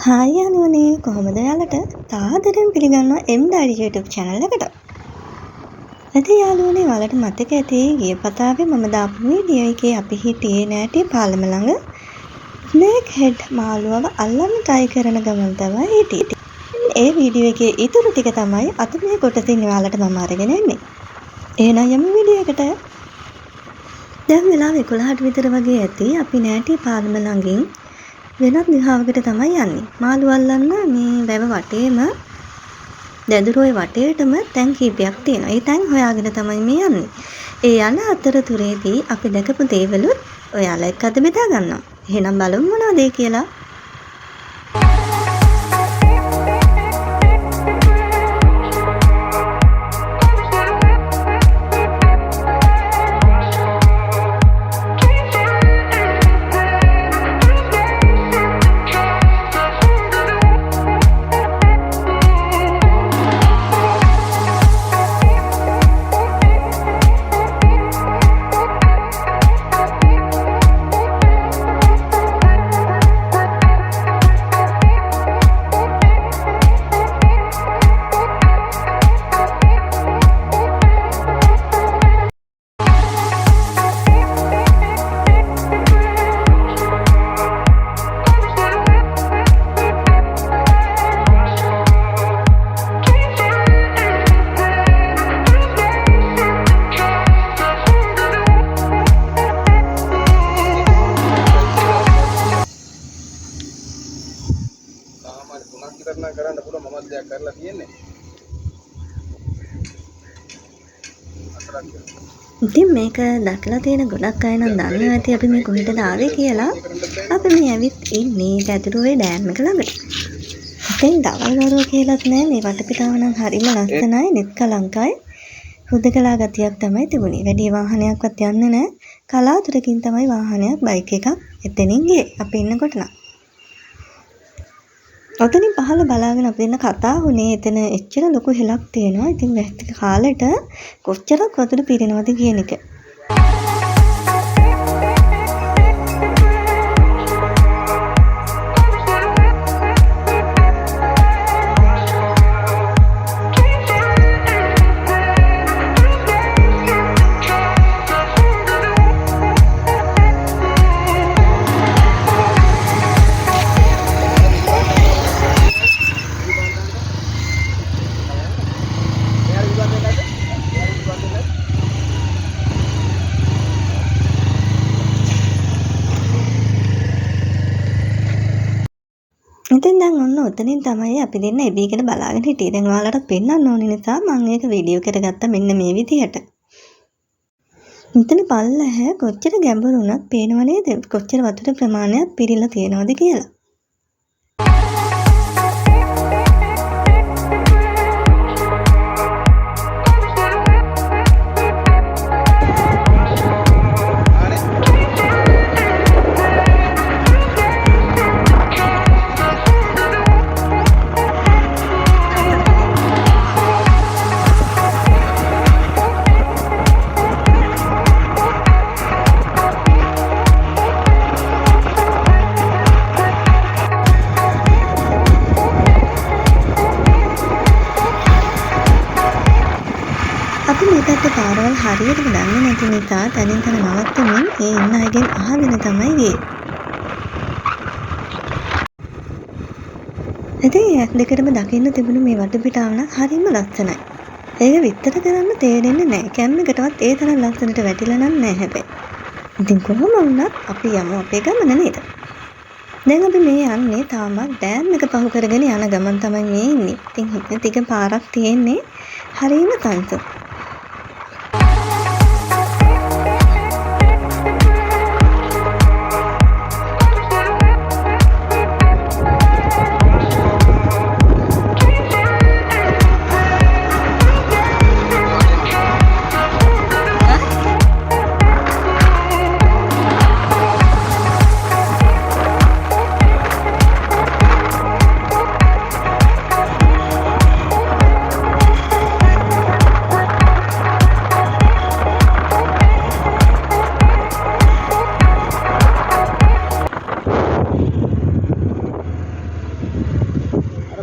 Hi යාළුවනේ කොහොමද ඔයාලට තාදරෙන් පිළිගන්නවා M-Diary YouTube channel එකට. අද යාළුවනේ ඔයාලට මතක ඇති ගිය පතාවේ මම දාපු වීඩියෝ එකේ අපි හිටියේ නෑටිය පාලම ළඟ ස්නේක් හෙඩ් මාළුවව අල්ලන්න try කරන ගමන් තමයි හිටියේ. ඒ වීඩියෝ එකේ ඊටු ටික තමයි අද මේ කොටසින් ඔයාලට මම අරගෙන එන්නේ. එහෙනම් යමු වීඩියෝ එකට. දැන් වෙලාව 11ට විතර වගේ ඇති අපි නෑටිය පාලම ළඟින් වෙනත් දිහාවකට තමයි යන්නේ. මාළු අල්ලන්න මේ වැව වටේම දැදුරෝයේ වටේටම තැන් කීපයක් තියෙනවා. ඒ තැන් හොයාගෙන තමයි මේ යන්නේ. ඒ යන අතරතුරේදී අපි දැකපු දේවලුත් ඔයාලා එක්ක අද බෙදා ගන්නවා. එහෙනම් බලමු මොනවද ඒ කියලා. කරන්න පුළුවන් මමත් දෙයක් කරලා තියෙන්නේ. ඉතින් මේක දැකලා තියෙන ගොඩක් අය නම් දන්නවා ඇති අපි මේ කොහෙටද ආවේ කියලා. අපි මේ ඇවිත් ඉන්නේ දැදුරුවේ ඩෑම් එක ළඟට. ඉතින් දවල් වරුව කියලාත් නෑ මේ වටපිටාව නම් හරිම ලස්සනයි නිත්කලංකයි. හුදකලා ගතියක් තමයි තිබුණේ. වැඩි වාහනයක්වත් යන්නේ නෑ. කලාතුරකින් තමයි වාහනයක් බයික් එකක් එතනින් ගියේ. අපි ඉන්නකොට නම් ඔතනින් පහළ බලාගෙන අපි දෙන්න කතා වුණේ එතන එච්චර ලොකු හෙලක් තියෙනවා. ඉතින් වැස්තික කාලෙට කොච්චරක් වතුර පිරෙනවද කියන එක. ඉතින් දැන් ඔන්න ඔතනින් තමයි අපි දෙන්න එබීගෙන බලාගෙන හිටියේ. දැන් ඔයාලට පෙන්වන්න ඕන නිසා මම ඒක වීඩියෝ කරගත්තා මෙන්න මේ විදිහට. මෙතන පල්ලැහැ කොච්චර ගැඹුරු වුණත් පේනව නේද? කොච්චර වතුර ප්‍රමාණයක් පිරීලා තියෙනවද කියලා. අපි මේ පැත්තේ පාරවල් හරියට දන්නේ නැති නිසා තනින් තන නවත්තමින් ඒ ඉන්න අයගෙන් අහගෙන තමයි ගියේ. ඉතින් ඇස් දෙකටම දකින්න තිබුණු මේ වටපිටාව නම් හරිම ලස්සනයි. ඒක විස්තර කරන්න තේරෙන්නේ නැහැ. කැම් එකටවත් ඒ තරම් ලස්සනට වැටිලා නම් නැහැ හැබැයි. ඉතින් කොහොම වුණත් අපි යමු අපේ ගමන නේද? දැන් අපි මේ යන්නේ තාමත් ඩෑම් එක පහු කරගෙන යන ගමන් තමයි මේ ඉන්නේ. ඉතින් හිතේ ටික පාරක් තියෙන්නේ හරිම තන්සු.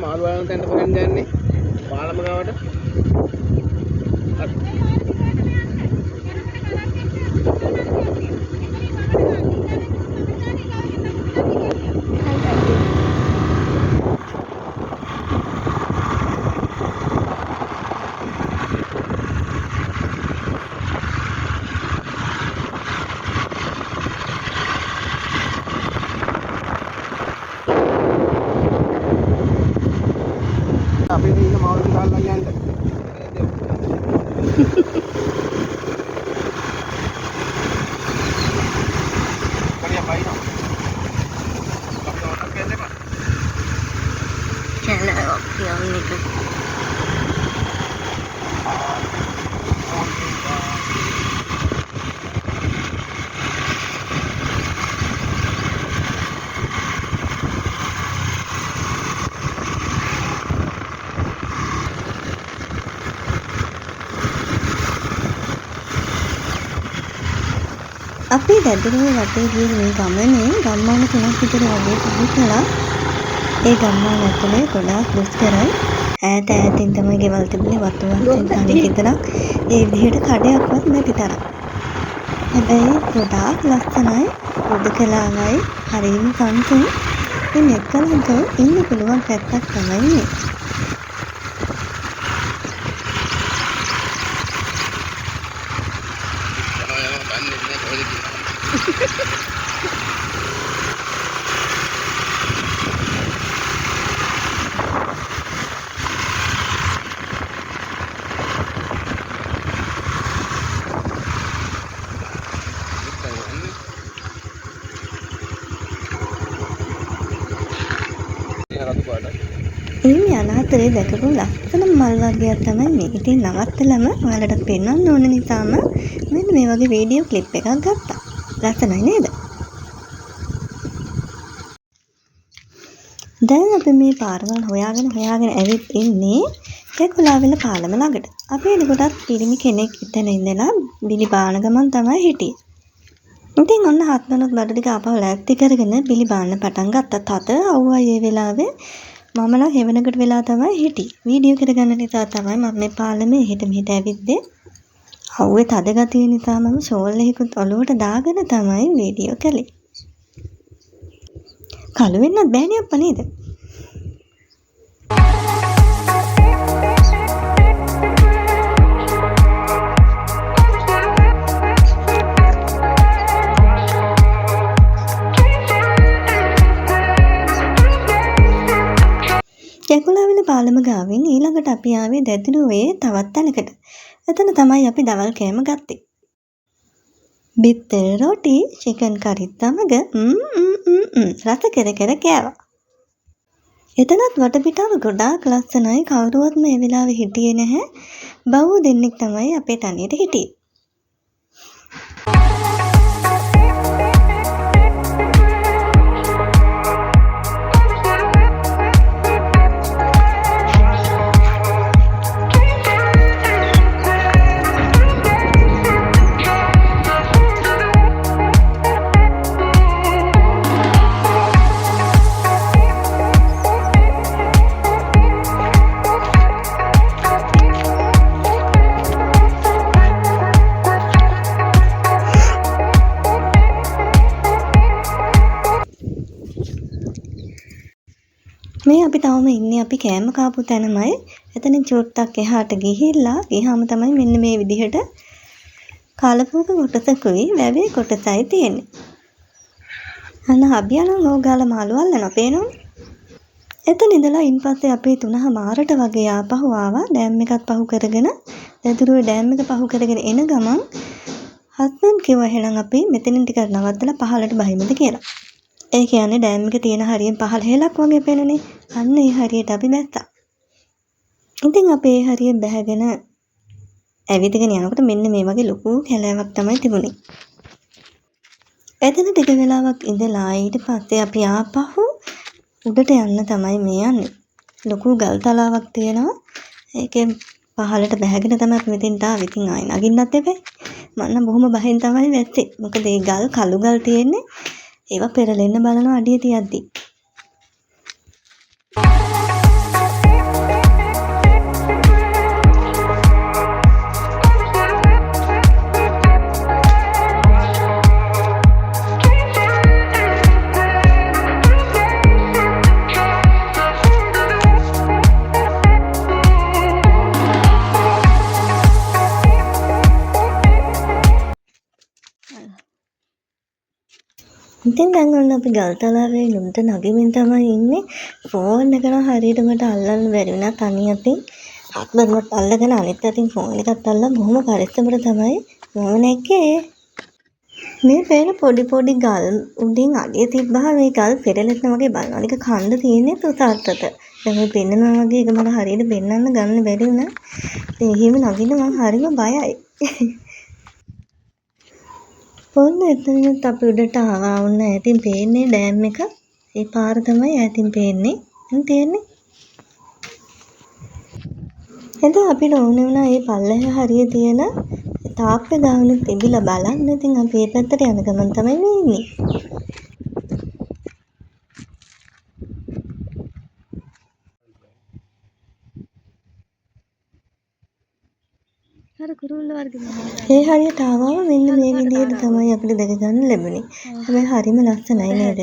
මාළු වලට තැන්න පොරෙන් යන්නේ. පාලම ගාවට. අපි ඉන්න මාළු දාලා යන්න. කණියා පයින්නවා. අපිට ඔතන දෙපා. කැලෝ කියන්නේ අපි වැදුරුව වටේ ගිය මේ ගමනේ ගම්මාන 3ක් විතර වගේ පිහිටලා ඒ ගම්මාන ඇතුලේ ගොඩාක් දුෂ්කරයි. ඈතින් තමයි ගෙවල් තිබුණේ වතුරෙන් තනි විතරක්. ඒ විදිහට කඩයක්වත් නැති තරම්. හැබැයි ගොඩාක් ලස්සනයි, උඩකලාවයි, හරිම සංසුන්. මේ මෙතනද ඉන්න පුළුවන් පැත්තක් තමයි මේ. ඉන්නේ අනාතරේ දැකපු ලස්සන මල් වර්ගයක් තමයි මේ. ඉතින් නවත්තලම ඔයාලට පෙන්වන්න ඕන නිසාම මෙන්න මේ වගේ වීඩියෝ ක්ලිප් එකක් ගත්තා. ලස්සනයි නේද? දැන් අපි මේ පාරවල් හොයාගෙන ඇවිත් ඉන්නේ කැකුලාවෙල පාලම ළඟට. අපි එනකොටත් පිරිමි කෙනෙක් එතන ඉඳලා බිලි බාන ගමන් තමයි හිටියේ. ඉතින් ඔන්න හත්නොත් බඩ ටික ආපහු ලෑස්ති කරගෙන බිලි බාන්න පටන් ගත්තා. තත අවුවයි ඒ වෙලාවේ මම නම් හෙවණකට වෙලා තමයි හිටියේ. වීඩියෝ කරගන්න නිසා තමයි මම මේ පාලමේ එහෙට මෙහෙට ඇවිද්දේ. අවුවේ තද ගතිය නිසා මම ෂෝල් එකකුත් ඔලුවට දාගෙන තමයි වීඩියෝ කළේ. කළු වෙන්නත් බෑනේ අප්පා නේද? කැකුලාවෙල පාලම ගාවින් ඊළඟට අපි ආවේ දැදිරුවේ තවත් තැනකට. එතන තමයි අපි දවල් කෑම ගත්තේ. බිත්තර රොටි, චිකන් කරිත් සමග රස කර කෑවා. එතනත් වටපිටාව ගොඩාක් ලස්සනයි. කවුරුවත් මේ වෙලාවේ හිටියේ නැහැ. බව්ව දෙන්නෙක් තමයි අපේ තනියට හිටියේ. මේ අපි තවම ඉන්නේ අපි කෑම කාපු තැනමයි. එතනින් චුට්ටක් එහාට ගියාම තමයි මෙන්න මේ විදිහට කාලපෝක කොටසකුයි වැවේ කොටසයි තියෙන්නේ. අන්න හබියනම් ඕගාලා මාළු අල්ලනවා පේනවනේ. එතන ඉඳලා ඉන්පස්සේ අපි 3:00 වගේ ආපහු ආවා. ඩෑම් එකත් පහු කරගෙන දැදුරුවේ ඩෑම් එක පහු කරගෙන එන ගමන් හස්බන්ඩ් කිව්වා එහෙනම් අපි මෙතනින් ටිකක් නවත්තලා පහළට බහිමුද කියලා. ඒ කියන්නේ ඩෑම් එක තියෙන හරියෙන් පහළ හෙලක් වගේ පේනනේ. අන්න ඒ හරියට අපි බැස්සා. ඉතින් අපි ඒ හරිය බැහැගෙන ඇවිදගෙන යනකොට මෙන්න මේ වගේ ලොකු කැලෑවක් තමයි තිබුණේ. එතන ටික වෙලාවක් ඉඳලා ඊට පස්සේ අපි ආපහු උඩට යන්න තමයි මේ යන්නේ. ලොකු ගල් තලාවක් තියෙනවා. ඒකෙන් පහළට බැහැගෙන තමයි අපි මෙතෙන්ට ආවේ. ඉතින් ආයෙ නගින්නත් එපා. මම බොහොම බහෙන් තමයි වැස්සේ. මොකද මේ ගල් කළු ගල් තියෙන්නේ. ඒවා පෙරලෙන්න බලනවා අඩිය තියද්දි. ඉතින් දැන් ඔන්න අපි ගල්තලාවේ ලුම්ට නගිමින් තමයි ඉන්නේ. ෆෝන් එක නම් හරියට මට අල්ලන්න බැරි වුණා තනි අතින්. අත්බරුවත් අල්ලගෙන අනිත් අතින් ෆෝන් එකත් අල්ලලා බොහොම පරිස්සමට තමයි මම නැග්ගේ. මේ පේන පොඩි පොඩි ගල් උඩින් අඩිය තිබ්බහම මේ ගල් පෙරලෙන්න වගේ බලනවා. ඒක කන්න තියෙන්නේ තුසාට්ටට. දැන් මේ පෙන්නනවා වගේ ඒක මට හරියට පෙන්නන්න ගන්න බැරි වුණා. ඉතින් එහෙම නගින්න මම හරිම බයයි. ඔන්න එතනත් අපි උඩට ආවා වුණ ඈතින් පේන්නේ ඩෑම් එක. ඒ පාර තමයි ඈතින් පේන්නේ. දැන් තියෙන්නේ. එතන අපිට ඕනේ වුණා මේ පල්ලෙහා හරිය තියෙන තාප්පේ ගානුත් තිබිලා බලන්න. ඉතින් අපි මේ පැත්තට යන ගමන් තමයි මේ ඉන්නේ. ඒ හරියට ආවම මෙන්න මේ විදිහට තමයි අපිට දැක ගන්න ලැබුණේ. හැබැයි හරිම ලස්සනයි නේද?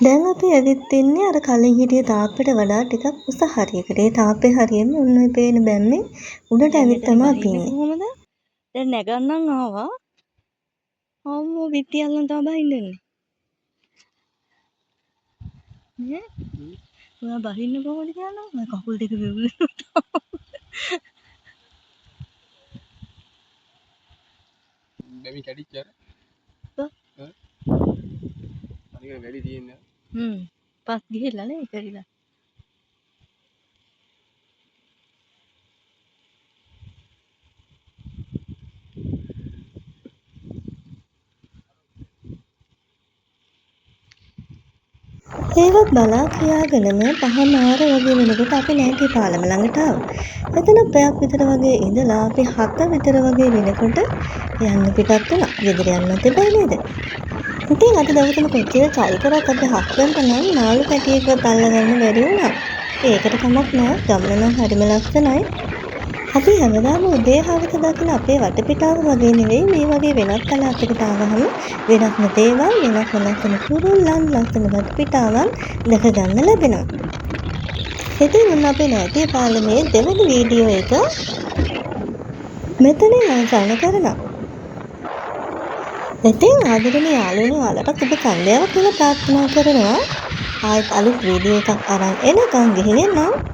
දැන් අපි ඇවිත් ඉන්නේ අර කලින් හිටිය තාප්පෙට වඩා ටිකක් උස හරියකට. ඒ තාප්පේ හරියම ඔන්න ඔය පේන බැම්මේ උඩට ඇවිත් තමයි අපි ඉන්නේ. කොහමද? දැන් නැගන්නම් ආවා. අම්මෝ පිටියල්ලන් තමයි බහින්නේ. නේ? ඔයා බහින්න කොහොමද කියනවා? මම කකුල් දෙක වෙවුලුනා. බැමි කැඩිච්ච අර. අනික වැඩි තියෙන්නේ. පස් ගිහිල්ලා නේ කරිලා. ඒවත් බලා කියාගෙනම පහමාර වගේ වෙනකොට අපි නැටි පාලම ළඟට ආවා. එතන පැයක් විතර වගේ ඉඳලා අපි 7 විතර වගේ වෙනකොට යන්න පිටත් වුණා. ගෙදර යන්නත් එපා නේද? ඉතින් අද දවසේම කොච්චර try කරත් අපි හස්බන්ඩ්ට නම් නාලු පැටියෙක්වත් අල්ලගන්න බැරි වුණා. ඒකට කමක් නෑ. ගමන නම් හරිම ලස්සනයි. අපි හැමදාම උදේ හවස දකින අපේ වටපිටාව වගේ නෙවෙයි මේ වගේ වෙනත් කලාපයකට ආවහම වෙනස්ම දේවල් වෙනස් කුරුල්ලන් ලස්සන වටපිටාවන් දැක ගන්න ලැබෙනවා. ඉතින් මොන අපේ නැටි පාලමේ දෙවන වීඩියෝ එක මෙතනින් අවසන් කරනවා. ඉතින් ආදරණීය යාළුවනේ ඔයාලට සුබ සන්ධ්‍යාවක් කියලා ප්‍රාර්ථනා කරනවා. ආයෙත් අලුත් වීඩියෝ එකක් අරන් එනකම් ගිහින් එන්නම්.